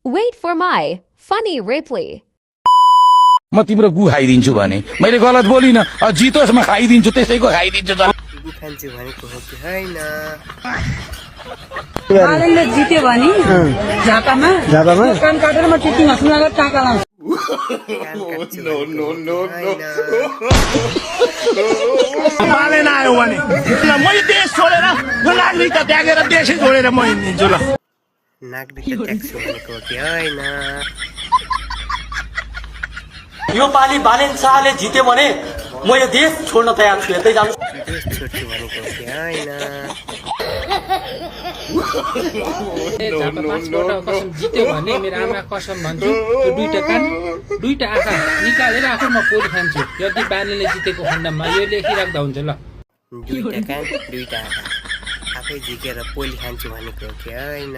Wait for my funny replay. म तिम्रो गु खाइदिन्छु भने मैले गलत बोलिन जितोस् म खाइदिन्छु त्यसैको खाइदिन्छु त गु खान्छु भनेको हो कि हैन बालनले जित्यो भने झापामा कान काटेर म टिटी हस्पिटल लगेर टाका लाउँछु बालेन आयो भने म यो देश छोडेर यो नागरिकता त्यागेर देशै छोडेर म हिँडिदिन्छु ल नागरिकता ट्याक्स भनेको हो कि हैन यो पालि बालेन शाहले जित्यो भने म यो देश छोड्न तयार छु यतै जानु देश छोड्छु भनेको हो कि हैन झापा 5 वटा कसम जित्यो भने मेरो आमा कसम भन्छु त्यो दुईटा कान दुईटा आँखा निकालेर आफै म पोली खान्छु यदि बालेनले जितेको खण्डमा यो लेखिराख्दा हुन्छ ल दुईटा कान दुईटा आँखा आफै झिकेर पोली खान्छु भनेको हो कि हैन